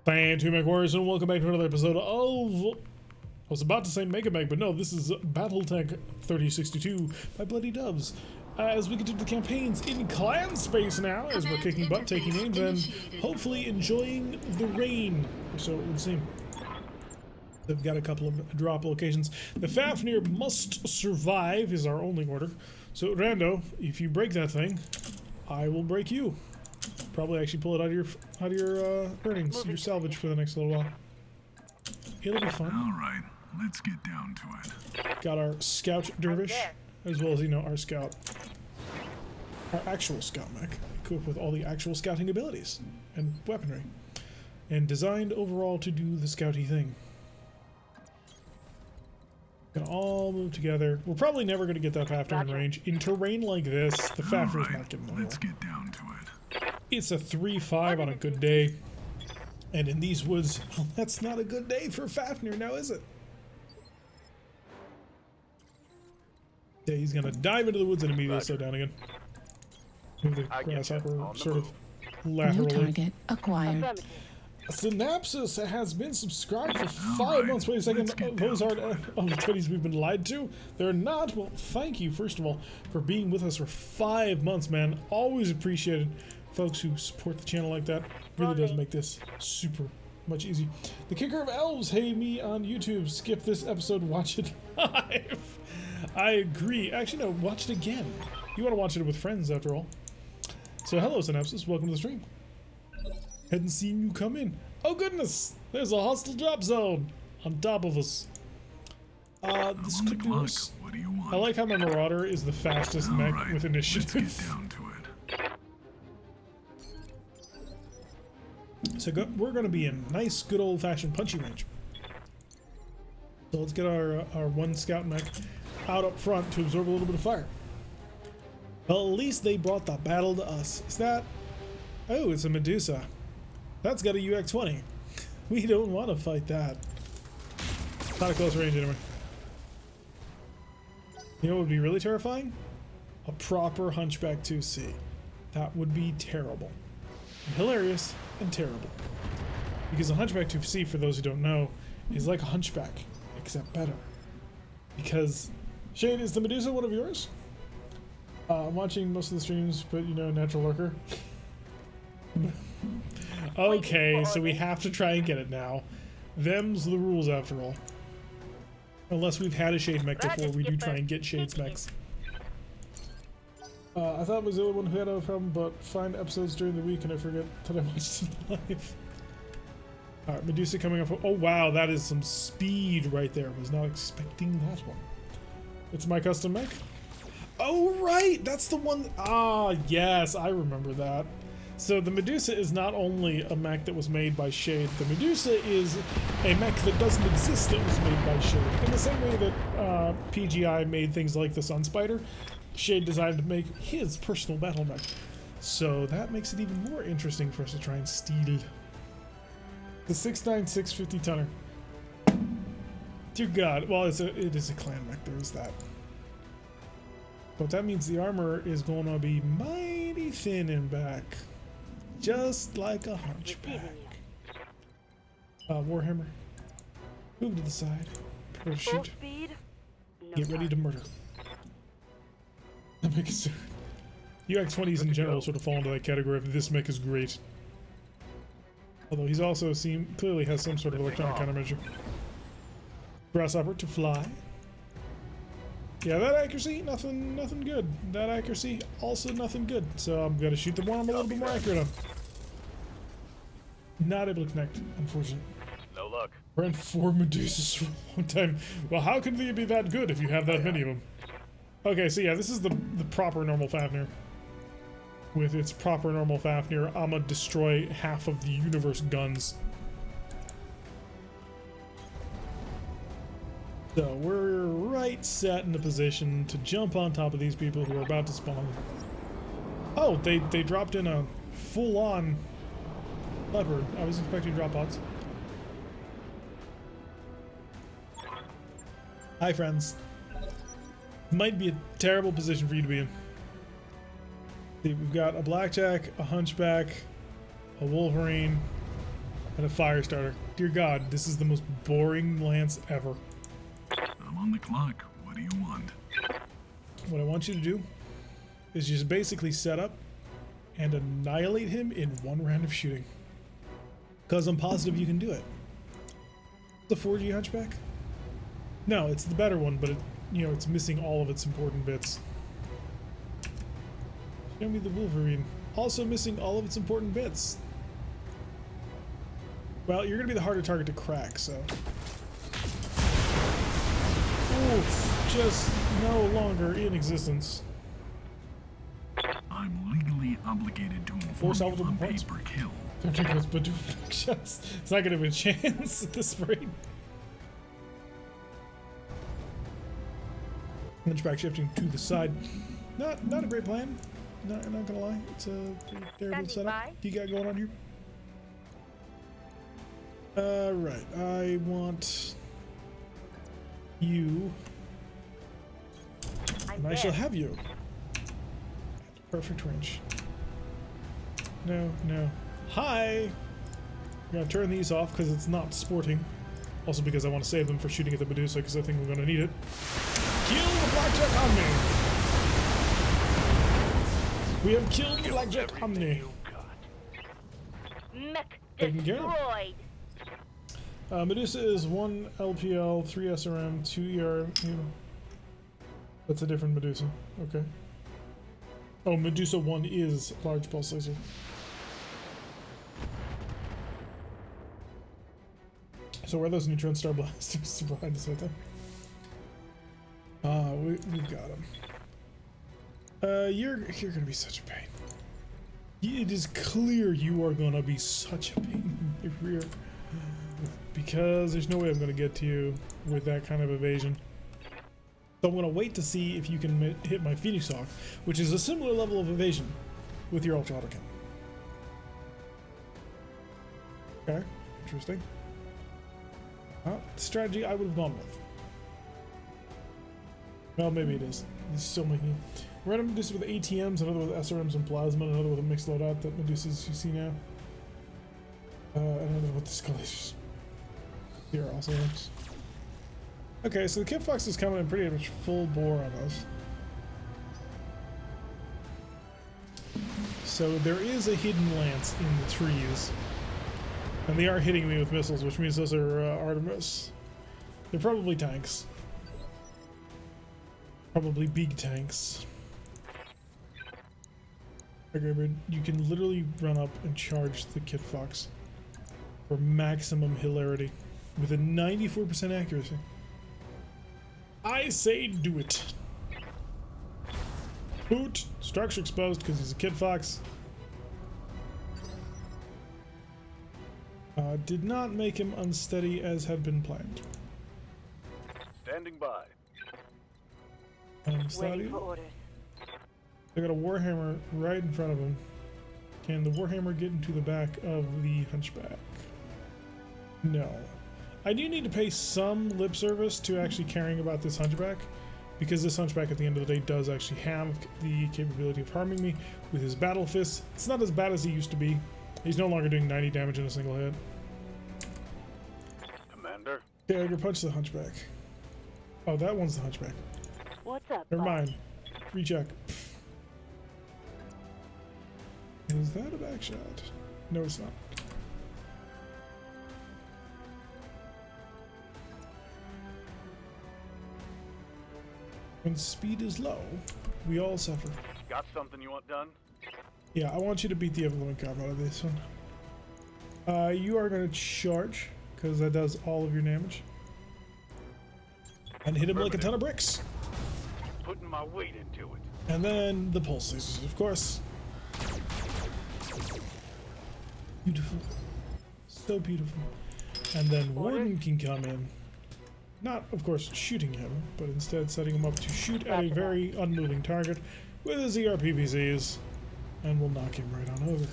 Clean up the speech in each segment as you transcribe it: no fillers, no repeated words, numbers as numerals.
Fan 2 MechWarriors, and welcome back to another episode of... I was about to say Mega Meg, but no, this is BattleTech 3062 by Bloody Doves. As we continue the campaigns in clan space now, as we're kicking butt, taking names, and hopefully enjoying the rain, or so it would seem. They've got a couple of drop locations. The Fafnir must survive is our only order. So Rando, if you break that thing, I will break you. Probably actually pull it out of your earnings, your salvage for the next little while. It'll be fun. All right, let's get down to it. Got our scout dervish, as well as our scout, our actual scout mech, equipped with all the actual scouting abilities and weaponry, and designed overall to do the scouty thing. Gonna all move together. We're probably never gonna get that Fafnir in range. In terrain like this, the Fafnir's not getting nowhere. Let's get down to it. It's a 3-5 on a good day. And in these woods, well, that's not a good day for Fafnir now, is it? Yeah, he's gonna dive into the woods and immediately slow down again. Move the grasshopper sort of laterally. New target acquired. Synapsis has been subscribed for 5 months. Wait a second, those aren't all the 20s we've been lied to? They're not? Well, thank you, first of all, for being with us for 5 months, man. Always appreciated folks who support the channel like that. Really does make this super much easier. The Kicker of Elves, hey me on YouTube. Skip this episode, watch it live. I agree. Actually, no, watch it again. You want to watch it with friends, after all. So, hello, Synapsis. Welcome to the stream. Hadn't seen you come in. Oh goodness! There's a hostile drop zone on top of us. This could be worse. What do you want? I like how my Marauder is the fastest mech with initiative. Let's get down to it. So we're going to be in nice, good old-fashioned punchy range. So let's get our one scout mech out up front to absorb a little bit of fire. Well, at least they brought the battle to us. Is that... Oh, it's a Medusa. That's got a UX-20. We don't want to fight that. Not a close range anyway. You know what would be really terrifying? A proper Hunchback 2C. That would be terrible. And hilarious and terrible. Because a Hunchback 2C, for those who don't know, is like a Hunchback, except better. Because... Shane, is the Medusa one of yours? I'm watching most of the streams, but you know, natural lurker. Okay, so we have to try and get it now. Them's the rules after all. Unless we've had a Shade mech before, we do try and get Shade's mechs. I thought I was the only one who had a problem, but find episodes during the week and I forget that I watched it live. Alright, Medusa coming up. Oh wow, that is some speed right there. Was not expecting that one. It's my custom mech. Oh right, that's the one that, ah yes, I remember that. So the Medusa is not only a mech that was made by Shade, the Medusa is a mech that doesn't exist that was made by Shade. In the same way that PGI made things like the Sun Spider, Shade decided to make his personal battle mech. So that makes it even more interesting for us to try and steal. The 696 50-tonner. Dear God, well, it is a clan mech, there is that. But that means the armor is going to be mighty thin in back. Just like a Hunchback. Warhammer. Move to the side. Prepare to shoot. Get ready to murder. That mech is... UX-20s in general sort of fall into that category of this mech is great. Although he's also clearly has some sort of electronic countermeasure. Grasshopper to fly. Yeah, that accuracy, nothing good. That accuracy, also nothing good. So I'm gonna shoot the one I'm a little bit more accurate on. Not able to connect, unfortunately. No luck. Ran 4 Medusas for a long time. Well, how can they be that good if you have that many of them? Okay, so yeah, this is the proper normal Fafnir. With its proper normal Fafnir, I'ma destroy half of the universe guns. So we're right set in the position to jump on top of these people who are about to spawn. Oh, they dropped in a full-on leopard. I was expecting drop pods. Hi, friends. Might be a terrible position for you to be in. See, we've got a Blackjack, a Hunchback, a Wolverine, And a fire starter. Dear God, this is the most boring lance ever. I'm on the clock. What do you want? What I want you to do is just basically set up and annihilate him in one round of shooting. Because I'm positive you can do it. The 4G Hunchback? No, it's the better one, but it's missing all of its important bits. Show me the Wolverine. Also missing all of its important bits. Well, you're gonna be the harder target to crack, so. Oof, just no longer in existence. I'm legally obligated to Four inform you salvageable on points. pay per kill. But shots. It's not gonna have a chance at this rate. Hunchback shifting to the side. Not a great plan. Not gonna lie. It's a terrible setup you got going on here. Right. I want you. And I shall have you. Perfect range. No. Hi! I'm gonna turn these off because it's not sporting. Also because I want to save them for shooting at the Medusa because I think we're gonna need it. Kill the Blackjack Omni! We have killed the Blackjack Omni. Mech Taken care of. destroyed. Medusa is 1 LPL, 3 SRM, 2 ER. That's a different Medusa. Okay. Oh, Medusa 1 is large pulse laser. So where are those Neutron Star blasters behind us right there? We've got them. You're gonna be such a pain. It is clear you are gonna be such a pain in the rear. Because there's no way I'm gonna get to you with that kind of evasion. So I'm gonna wait to see if you can hit my Phoenix Hawk, which is a similar level of evasion with your Ultra Autocannon. Okay, interesting. Strategy I would have gone with. Well, maybe it is. It's still making. Random Medusa with ATMs, another with SRMs and Plasma, another with a mixed loadout that Medusas you see now. Another with the Skull Lasers. Here also works. Okay, so the Kid Fox is coming in pretty much full bore on us. So there is a hidden lance in the trees. And they are hitting me with missiles, which means those are Artemis. They're probably tanks. Probably big tanks. Okay, but you can literally run up and charge the Kid Fox for maximum hilarity with a 94% accuracy. I say do it. Boot. Structure exposed because he's a Kid Fox. Did not make him unsteady as had been planned. Standing by. Waiting for orders. I got a Warhammer right in front of him. Can the Warhammer get into the back of the Hunchback? No. I do need to pay some lip service to actually caring about this Hunchback, because this Hunchback at the end of the day does actually have the capability of harming me with his battle fists. It's not as bad as he used to be. He's no longer doing 90 damage in a single hit. Commander. Okay, I'm gonna punch the Hunchback. Oh, that one's the Hunchback. What's up, Never boss? mind. Recheck. Is that a back shot? No, it's not. When speed is low, we all suffer. Got something you want done? Yeah, I want you to beat the Evelyn Cobb out of this one. You are going to charge, because that does all of your damage. And hit him like a ton of bricks. Putting my weight into it. And then the pulse lasers, of course. Beautiful. So beautiful. And then Warden can come in. Not, of course, shooting him, but instead setting him up to shoot at a very unmoving target with his ERPPCs. And we'll knock him right on over.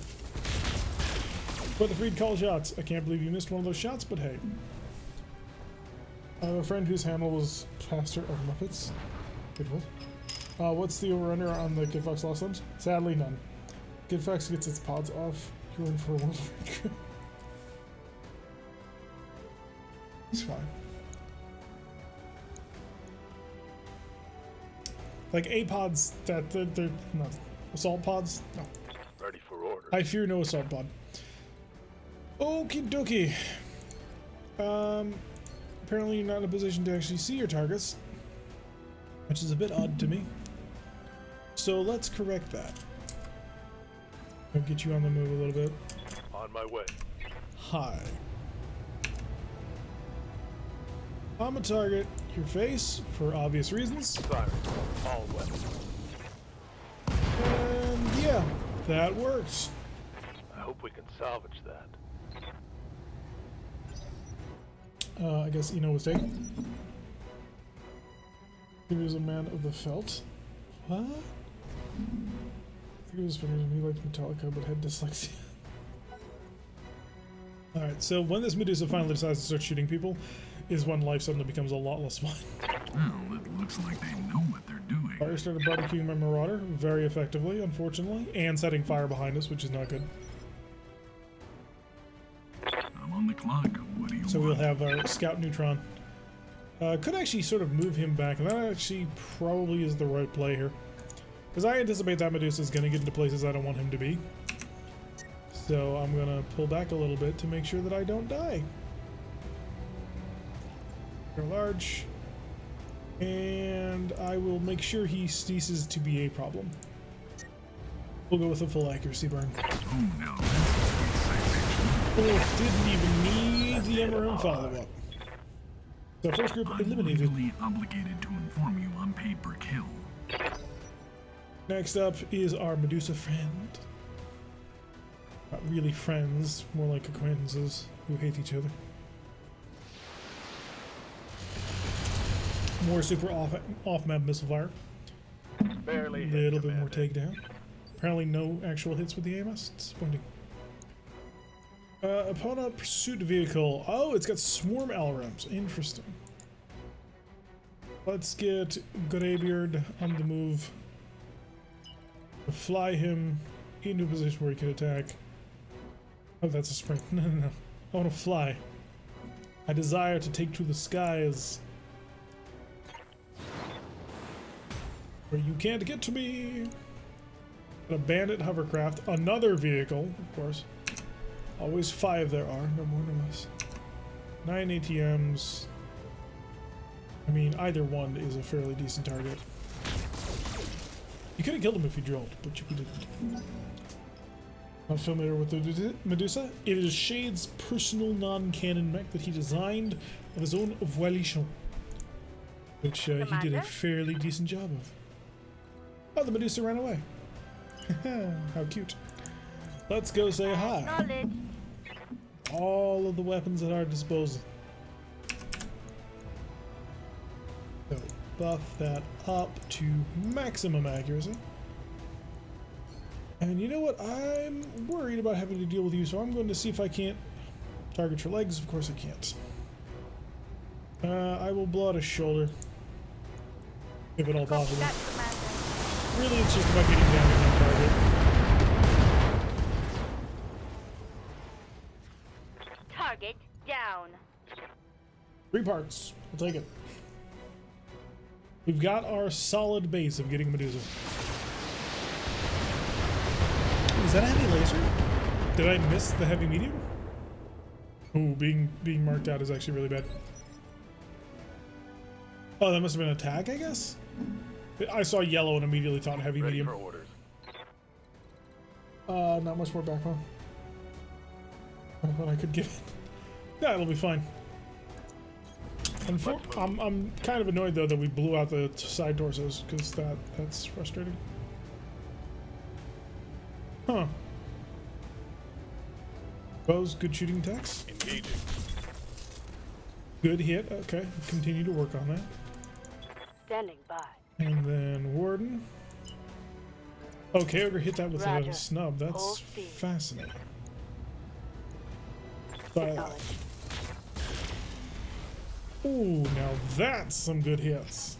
But the Freed call shots. I can't believe you missed one of those shots, but hey. I have a friend whose handle was Pastor of Muppets. Beautiful. What's the over-under on the Kid Fox lost limbs? Sadly, none. Kid Fox gets its pods off. You're in for a world of It's fine. Like APODs, they're not assault pods. No, Ready for orders. I fear no assault pod. Okie dokie. Apparently you're not in a position to actually see your targets, which is a bit odd to me. So let's correct that. I'll get you on the move a little bit. On my way. Hi. I'm gonna target your face for obvious reasons. Siren. All weapons. And yeah, that works. I hope we can salvage that. I guess Eno was taken. He was a man of the felt. What? I think it was funny to me, like Metallica, but had dyslexia. Alright, so when this Medusa finally decides to start shooting people, is when life suddenly becomes a lot less fun. Well, it looks like they know what they're doing. Fire started barbecuing my Marauder very effectively, unfortunately, and setting fire behind us, which is not good. I'm on the clock. What do you So want? we'll have our Scout Neutron. Could actually sort of move him back, and that actually probably is the right play here. Because I anticipate that Medusa is going to get into places I don't want him to be. So I'm going to pull back a little bit to make sure that I don't die. They're large. And I will make sure he ceases to be a problem. We'll go with a full accuracy burn. Oh, now that's Didn't even need the MRM follow-up. So first group I'm eliminated. legally obligated to inform you I'm paid per kill. Next up is our Medusa friend. Not really friends, more like acquaintances who hate each other. More super off-map missile fire. Barely A hit, little bit more Commander. takedown. Apparently no actual hits with the AMS. Disappointing. Opponent pursuit vehicle. Oh, it's got swarm LRMs. Interesting. Let's get Greybeard on the move. Fly him into a position where he can attack. Oh, that's a sprint. No, no, no. I want to fly. I desire to take to the skies. Where you can't get to me. A bandit hovercraft. Another vehicle, of course. Always 5 there are. No more, no less. 9 ATMs. I mean, either one is a fairly decent target. You could have killed him if you drilled, but you didn't. Not familiar with the Medusa? It is Shade's personal non-canon mech that he designed of his own volition, which he did a Commander? fairly decent job of. Oh, the Medusa ran away. How cute. Let's go say hi. Knowledge. All of the weapons at our disposal. So buff that up to maximum accuracy. And you know what? I'm worried about having to deal with you, so I'm going to see if I can't target your legs. Of course I can't. I will blow out a shoulder. If at all Copy possible. that, Commander. Really, it's just about getting damage on target. Target down. 3 parts. We'll take it. We've got our solid base of getting Medusa. Is that a heavy laser? Did I miss the heavy medium? Ooh, being marked out is actually really bad. Oh, that must have been an attack, I guess? I saw yellow and immediately thought heavy Ready medium. for orders. Not much more backbone. But I could give it. Yeah, it'll be fine. I'm kind of annoyed though that we blew out the side torsos because that's frustrating. Huh. Bows, good shooting attacks. Engaging. Good hit. Okay, continue to work on that. Standing by. And then Warden. Okay, we're gonna hit that with a Roger. snub. Full That's speed. fascinating. But, Acknowledge. ooh, now that's some good hits.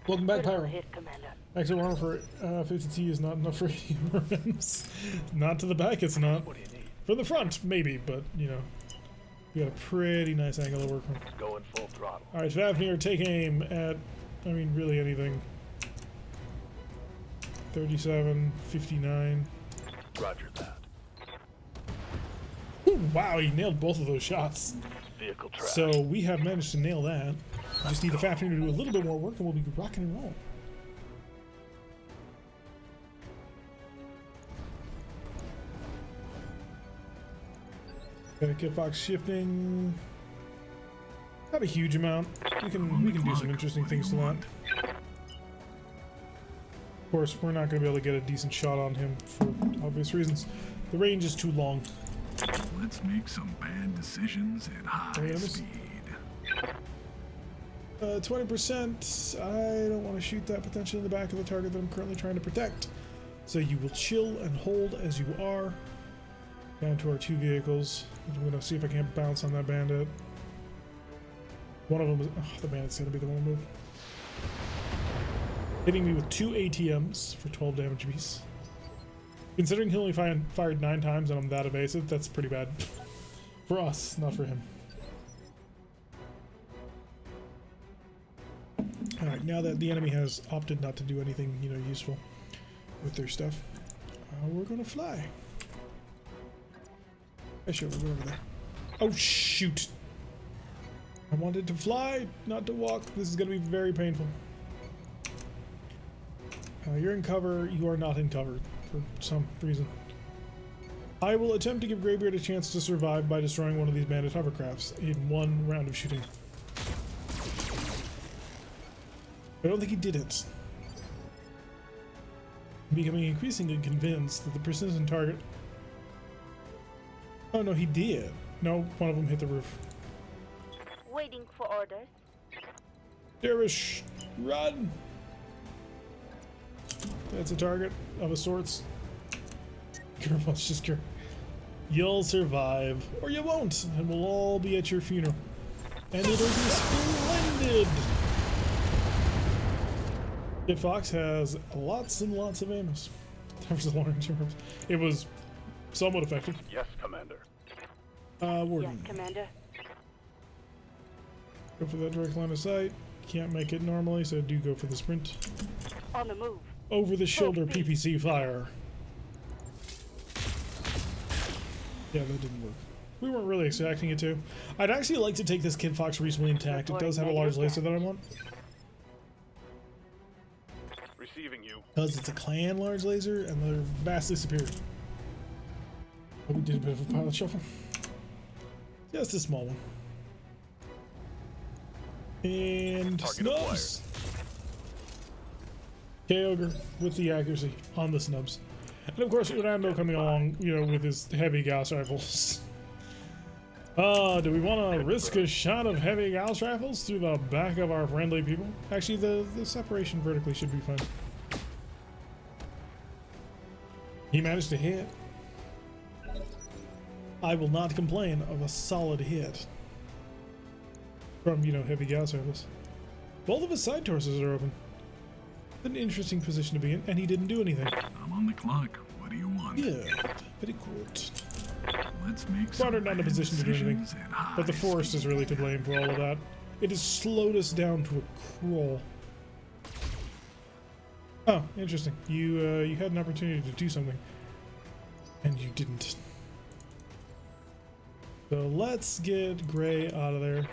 Welcome back, Critical Pyro. hit, Commander. Actually, armor for 50T is not enough for AMRMs. Not to the back, it's not. What do you need? For the front, maybe, but, you know. We got a pretty nice angle to work from. Going full throttle. Alright, Fafnir, take aim at, I mean, really anything. 37, 59. Roger that. Ooh, wow, he nailed both of those shots. Vehicle trash. So we have managed to nail that. We just need the Fafnir to do a little bit more work and we'll be rocking and rolling. Kitfox shifting. Not a huge amount. We can do some interesting things to that. Of course, we're not going to be able to get a decent shot on him for obvious reasons. The range is too long. Let's make some bad decisions at high speed. 20%. I don't want to shoot that potentially in the back of the target that I'm currently trying to protect. So you will chill and hold as you are. Down to our two vehicles. I'm going to see if I can't bounce on that bandit. One of them is... Oh, the bandit's going to be the one to move. Hitting me with 2 ATMs for 12 damage apiece. Considering he only fired 9 times and I'm that evasive, that's pretty bad. For us, not for him. Alright, now that the enemy has opted not to do anything, you know, useful with their stuff, we're going to fly. Yeah, sure, we'll go over there. Oh, shoot! I wanted to fly, not to walk. This is going to be very painful. You're in cover. You are not in cover for some reason. I will attempt to give Greybeard a chance to survive by destroying one of these bandit hovercrafts in one round of shooting. I don't think he did it. I'm becoming increasingly convinced that the persistent target... Oh no, he did. No, one of them hit the roof. Waiting for orders. Dervish, run! That's a target of a sorts. Let's just care. You'll survive, or you won't, and we'll all be at your funeral. And it'll be splendid! Kid Fox has lots and lots of Amos. It was somewhat effective. Yes, Commander. Warden. Yes, Commander. Go for that direct line of sight. Can't make it normally, so do go for the sprint. On the move. Over the shoulder PPC fire. Yeah, that didn't work. We weren't really expecting it to. I'd actually like to take this Kid Fox reasonably intact. It does have a large laser that I want. Receiving you. Because it's a clan large laser, and they're vastly superior. Oh, we did a bit of a pilot shuffle. Just a small one. And snubs. K-Ogre with the accuracy on the snubs. And of course, Rando coming along, you know, with his heavy Gauss rifles. Do we want to risk a shot of heavy Gauss rifles through the back of our friendly people? Actually, the separation vertically should be fine. He managed to hit. I will not complain of a solid hit from, you know, heavy Gauss rifles. Both of his side torsos are open. An interesting position to be in, and he didn't do anything. I'm on the clock. What do you want? Yeah, very good. Let's make Brought some her not in a bad position to do anything, decisions at high but the forest is speed. really to blame for all of that. It has slowed us down to a crawl. Oh, interesting. You had an opportunity to do something, and you didn't. So let's get Gray out of there.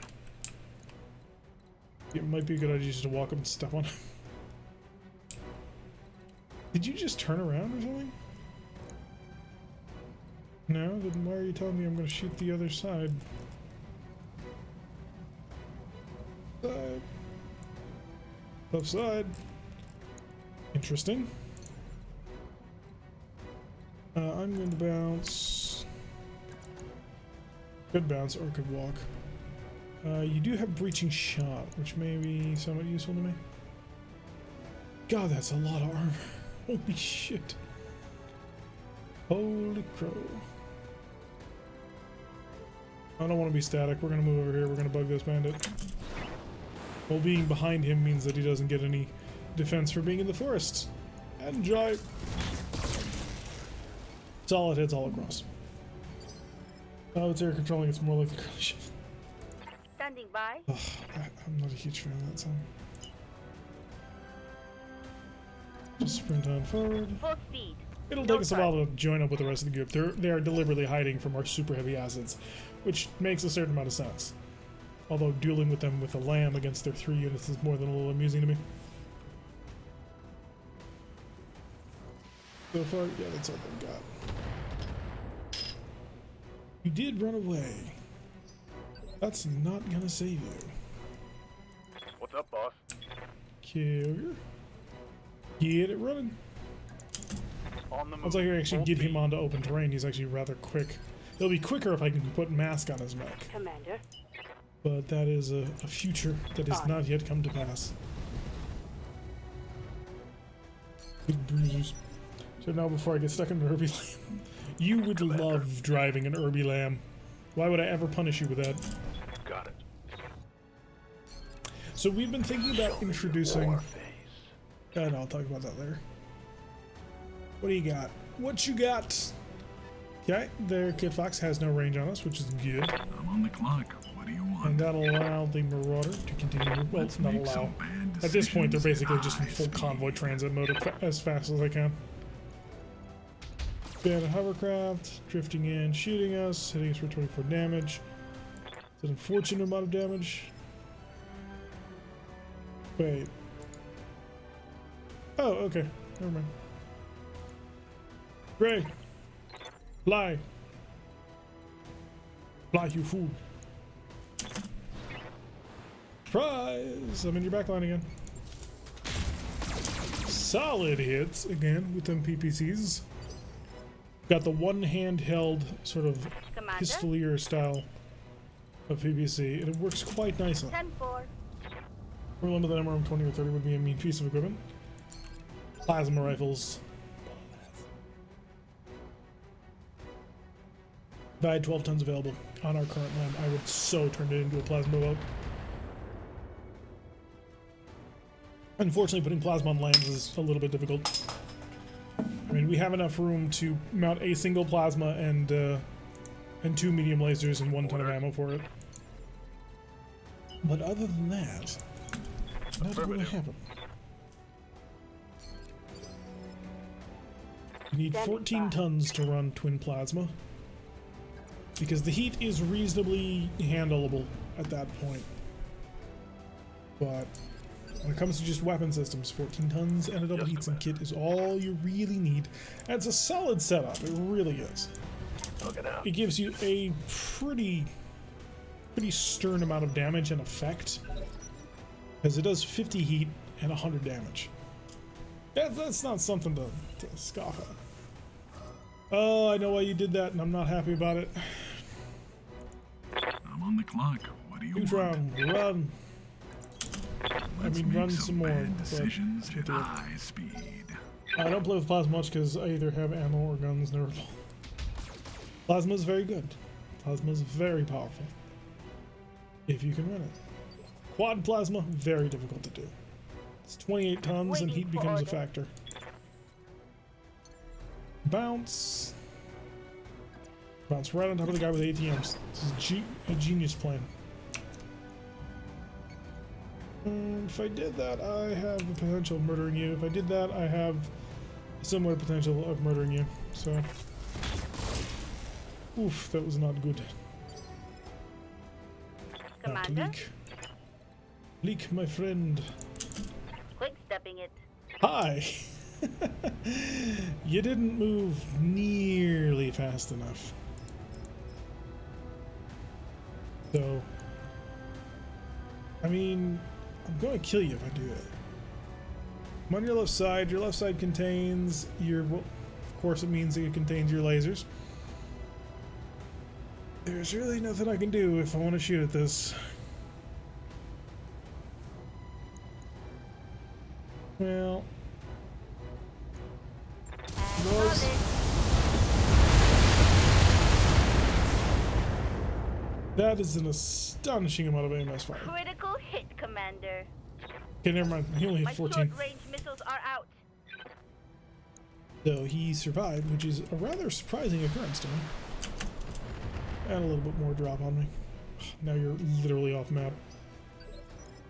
It might be a good idea just to walk up and step on him. Did you just turn around or something? No? Then why are you telling me I'm going to shoot the other side? Side. Left side. Interesting. I'm going to bounce. Could bounce or could walk. You do have breaching shot, which may be somewhat useful to me. God, that's a lot of armor. Holy shit. Holy crow. I don't want to be static. We're going to move over here. We're going to bug this bandit. Well, being behind him means that he doesn't get any defense for being in the forest. Enjoy. Solid hits all across. Oh, it's air controlling. It's more like the curly ship. Standing by. Ugh, I'm not a huge fan of that song. Just sprint on forward. Full speed. It'll No take us a while turn. to join up with the rest of the group. They are deliberately hiding from our super heavy assets, which makes a certain amount of sense. Although dueling with them with a lamb against their 3 units is more than a little amusing to me. So far, yeah, that's all they've got. You did run away. That's not gonna save you. What's up, boss? Carrier. Get it running. On the move. Once I can actually Full get him speed. onto open terrain, he's actually rather quick. He'll be quicker if I can put mask on his mech. Commander. But that is a future that has not yet come to pass. Big bruisers. So now before I get stuck in an Irby Lamb, you would love driving an Irby Lamb. Why would I ever punish you with that? Got it. So we've been thinking about introducing... War phase. And I'll talk about that later. What do you got? What you got? Okay, their Kid Fox has no range on us, which is good. I'm on the clock. What do you want? And that'll allow the Marauder to continue. Well, Let's not make allow. some bad At this point, they're decisions basically at just in high full speed. convoy transit mode as fast as I can. Bad hovercraft, drifting in, shooting us, hitting us for 24 damage. It's an unfortunate amount of damage. Wait. Oh, okay. Never mind. Gray. Fly. Fly, you fool. Surprise! I'm in your backline again. Solid hits again with them PPCs. Got the one handheld sort of Commander. pistolier style of PPC, and it works quite nicely. 10-4. For a limited MRM 20 or 30 would be a mean piece of equipment. Plasma rifles. If I had 12 tons available on our current land, I would so turn it into a plasma boat. Unfortunately, putting plasma on lambs is a little bit difficult. I mean, we have enough room to mount a single plasma and 2 medium lasers and 1 ton of ammo for it. But other than that, not going to happen. You need 14 tons to run twin plasma, because the heat is reasonably handleable at that point. But when it comes to just weapon systems, 14 tons and a double heat sink kit is all you really need. And it's a solid setup, it really is. Looking out. It gives you a pretty stern amount of damage and effect, because it does 50 heat and 100 damage. That's not something to scoff at. Oh, I know why you did that, and I'm not happy about it. I'm on the clock. What do you want? Neutron, run. Let's mean, make run some some more, bad but decisions can't at do it. high speed. I don't play with plasma much because I either have ammo or guns, never. Plasma is very good. Plasma is very powerful, if you can run it. Quad plasma, very difficult to do. It's 28 tons and Waiting heat for becomes a orders. factor. Bounce. Bounce right on top of the guy with ATMs. This is a genius plan. If I did that, I have the potential of murdering you. If I did that, I have a similar potential of murdering you. So, oof, that was not good. Commander. Leak. Leak, my friend. Quick stepping it. Hi. You didn't move nearly fast enough. So, I mean, I'm going to kill you if I do that. I'm on your left side. Your left side contains your, well, of course it means that it contains your lasers. There's really nothing I can do if I want to shoot at this. Well, those, that is an astonishing amount of AMS fire. Critical hit, Commander. Okay, never mind. He only My hit 14. short-range missiles are out. So he survived, which is a rather surprising occurrence to me. And a little bit more drop on me. Now you're literally off map.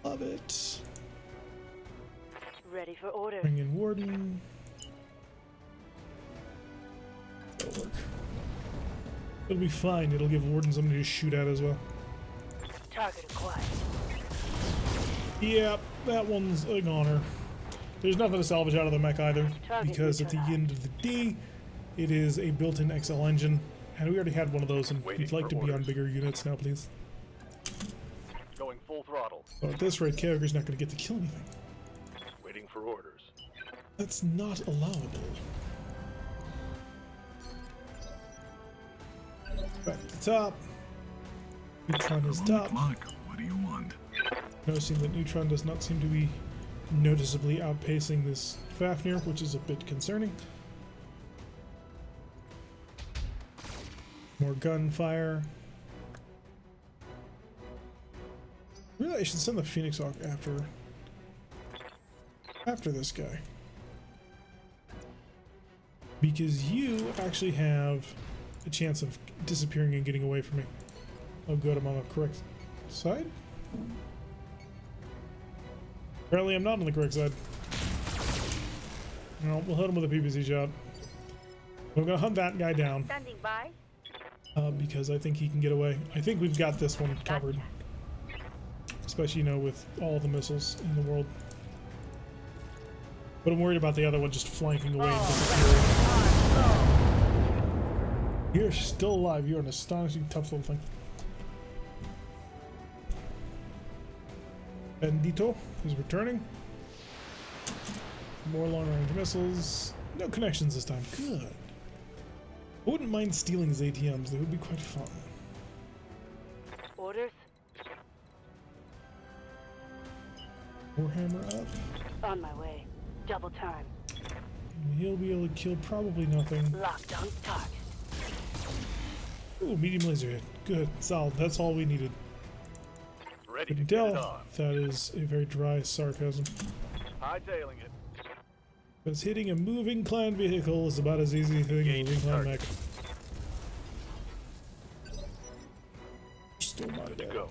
Love it. Ready for orders. Bring in Warden. That'll work. It'll be fine. It'll give Warden something to shoot at as well. Target acquired. Yep, that one's a goner. There's nothing to salvage out of the mech either, because at the end of the day, it is a built-in XL engine, and we already had one of those, and we'd like to be on bigger units now, please. Going full throttle. So at this rate, Carragher's not going to get to kill anything. Waiting for orders. That's not allowable. Back to the top. Neutron is I'm on the top. clock. What do you want? Noticing that Neutron does not seem to be noticeably outpacing this Fafnir, which is a bit concerning. More gunfire. Really, I should send the Phoenix Hawk after this guy. Because you actually have a chance of disappearing and getting away from me. Oh good, I'm on the correct side? Apparently I'm not on the correct side. No, we'll hit him with a PPC shot. We're gonna hunt that guy down. Standing by. Because I think he can get away. I think we've got this one covered. Especially, you know, with all the missiles in the world. But I'm worried about the other one just flanking away and disappearing. You're still alive. You're an astonishing tough little thing. Bandito is returning. More long-range missiles. No connections this time. Good. I wouldn't mind stealing his ATMs. They would be quite fun. Orders. Warhammer up. On my way. Double time. And he'll be able to kill probably nothing. Locked on target. Ooh, medium laser hit. Good. Solid. That's all we needed. Ready You to can get it tell on. that is a very dry sarcasm. Hightailing it. Because hitting a moving clan vehicle is about as easy as hitting a moving clan mech. Still my Good to bad. go.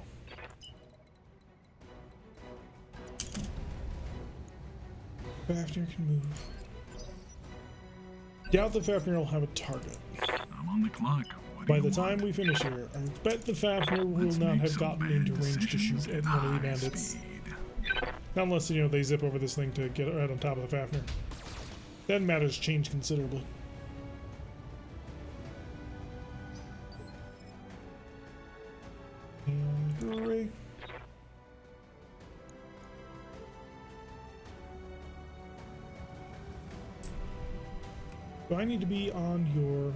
Fafnir can move. Doubt the Fafnir will have a target. I'm on the clock. What do By you the time want? we finish here, I bet the Fafnir will Let's not make have some gotten bad into range to decisions shoot at at one of the high bandits. speed. Not unless, you know, they zip over this thing to get right on top of the Fafnir. Then matters change considerably. And hooray. So I need to be on your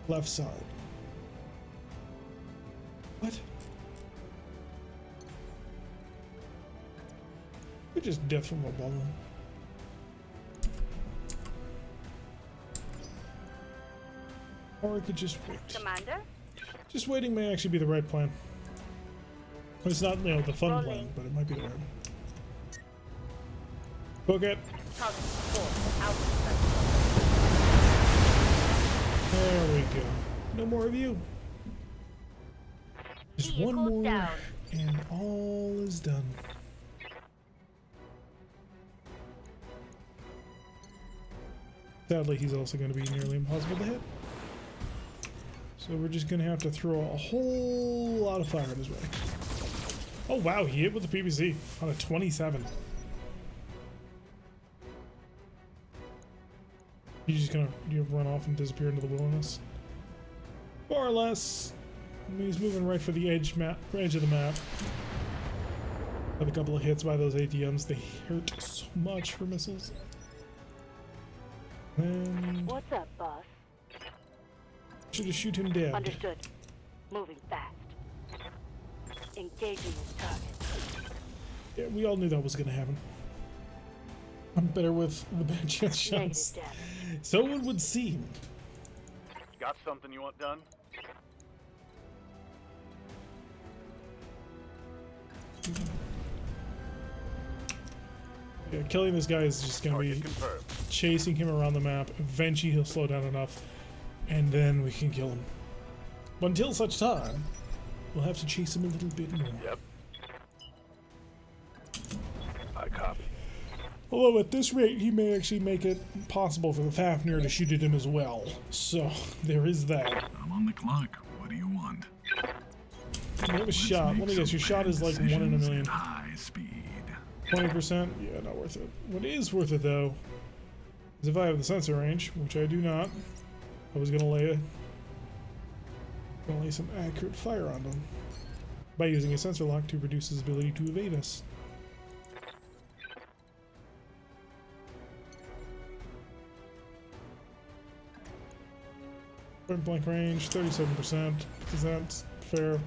left side. What? We just death from a balloon. Or I could just wait. Commander. Just waiting may actually be the right plan. It's not, you know, the fun Rolling. plan, but it might be the right one. Book it. Target 4. Out. There we go. No more of you. Just one Vehicle more, down. and all is done. Sadly, he's also going to be nearly impossible to hit. So we're just going to have to throw a whole lot of fire at his way. Oh wow, he hit with the PVC on a 27. He's just gonna run off and disappear into the wilderness. More or less. I mean, he's moving right for the edge of the map. With a couple of hits by those ATMs, they hurt so much for missiles. And What's up, boss? should have shoot him dead. Understood. Moving fast. Engaging this target. Yeah, we all knew that was gonna happen. I'm better with the bad chance Negative shots. death. So it would seem. Got something you want done? Yeah, killing this guy is just gonna Target be confirmed. chasing him around the map. Eventually he'll slow down enough, and then we can kill him. But until such time, we'll have to chase him a little bit more. Yep. I copy. Although at this rate, he may actually make it possible for the Fafnir to shoot at him as well. So, there is that. I'm on the clock. What do you want? You have a shot. Let me guess, your shot is like 1 in a million. High speed. 20%? Yeah, not worth it. What is worth it, though, is if I have the sensor range, which I do not. I was gonna lay some accurate fire on them by using a sensor lock to reduce his ability to evade us. Point blank range, 37%. Is that fair?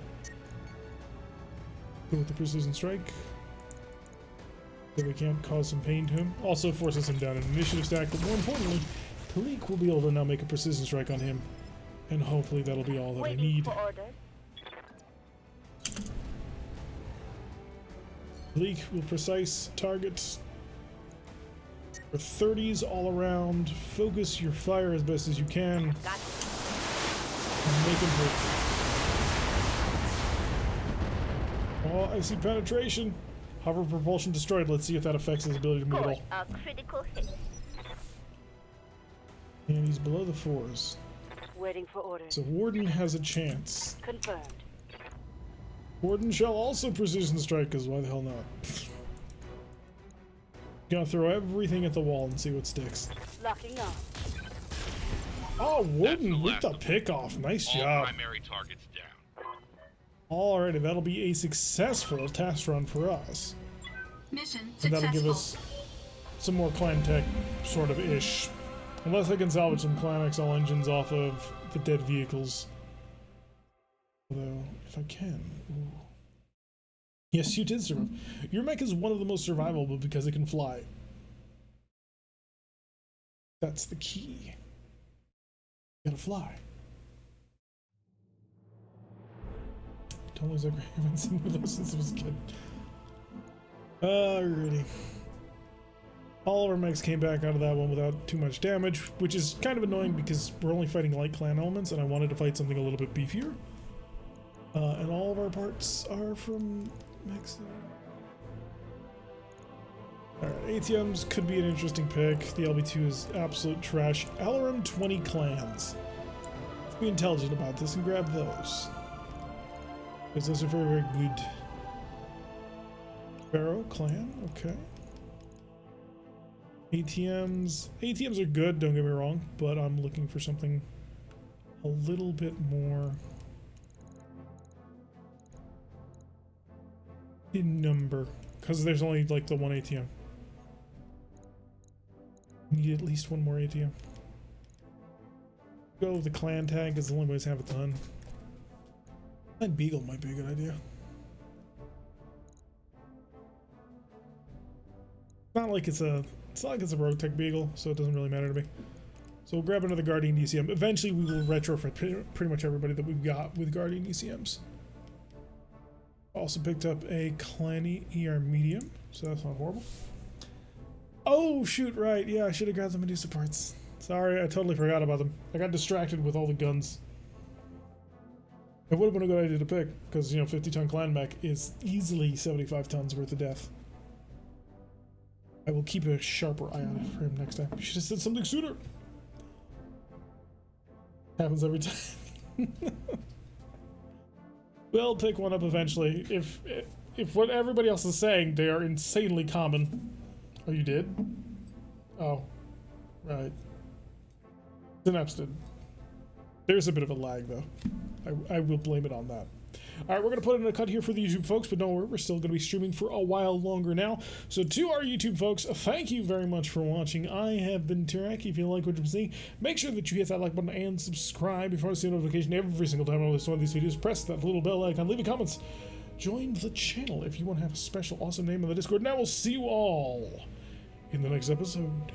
Go with the precision strike. So we can't cause some pain to him. Also forces him down an initiative stack, but more importantly, Talik will be able to now make a precision strike on him. And hopefully that'll be all that I need. For orders. Talik will precise targets for 30s all around. Focus your fire as best as you can. Got And make him hurt. Oh, I see penetration. Hover propulsion destroyed. Let's see if that affects his ability to move at all. a critical hit. And he's below the 4s. Waiting for orders. So Warden has a chance. Confirmed. Warden shall also precision strike, because why the hell not? Gonna throw everything at the wall and see what sticks. Locking on. Oh, Warden with last the of them. pick-off. Nice All job. primary targets down. Alrighty, that'll be a successful test run for us. Mission And that'll successful. give us some more clan tech, sort of ish. Unless I can salvage some clan XL engines off of the dead vehicles. Although, if I can. Ooh. Yes, you did survive. Your mech is one of the most survivable because it can fly. That's the key. You gotta fly. Don't lose every I haven't seen one of those since I was a kid. Alrighty. All of our mechs came back out of that one without too much damage, which is kind of annoying because we're only fighting light clan elements and I wanted to fight something a little bit beefier. And all of our parts are from mechs. Alright, ATMs could be an interesting pick. The LB2 is absolute trash. Alarum 20 clans. Let's be intelligent about this and grab those. Because those are very, very good. Pharaoh clan, okay. ATMs are good, don't get me wrong, but I'm looking for something a little bit more in number, because there's only like the one ATM. Need at least one more ATM. Go with the clan tag, because the only ways to have it done. Clan Beagle might be a good idea. It's not like it's a BattleTech Beagle, so it doesn't really matter to me. So we'll grab another Guardian ECM. Eventually we will retrofit pretty much everybody that we've got with Guardian ECMs. Also picked up a Clanny ER Medium, so that's not horrible. Oh shoot, right, yeah, I should have grabbed the Medusa parts. Sorry, I totally forgot about them. I got distracted with all the guns. It would have been a good idea to pick, because, you know, 50-ton clan mech is easily 75 tons worth of death. I will keep a sharper eye on it for him next time. You should have said something sooner. Happens every time. We'll pick one up eventually. If what everybody else is saying, they are insanely common. Oh, you did? Oh, right. Synapse did. There's a bit of a lag, though. I will blame it on that. Alright, we're going to put in a cut here for the YouTube folks, but don't worry, we're still going to be streaming for a while longer now. So to our YouTube folks, thank you very much for watching. I have been Turek. If you like what you're seeing, make sure that you hit that like button and subscribe. If you want to see a notification every single time I release one of these videos, press that little bell icon, leave a comments, join the channel if you want to have a special awesome name in the Discord. Now we'll see you all in the next episode.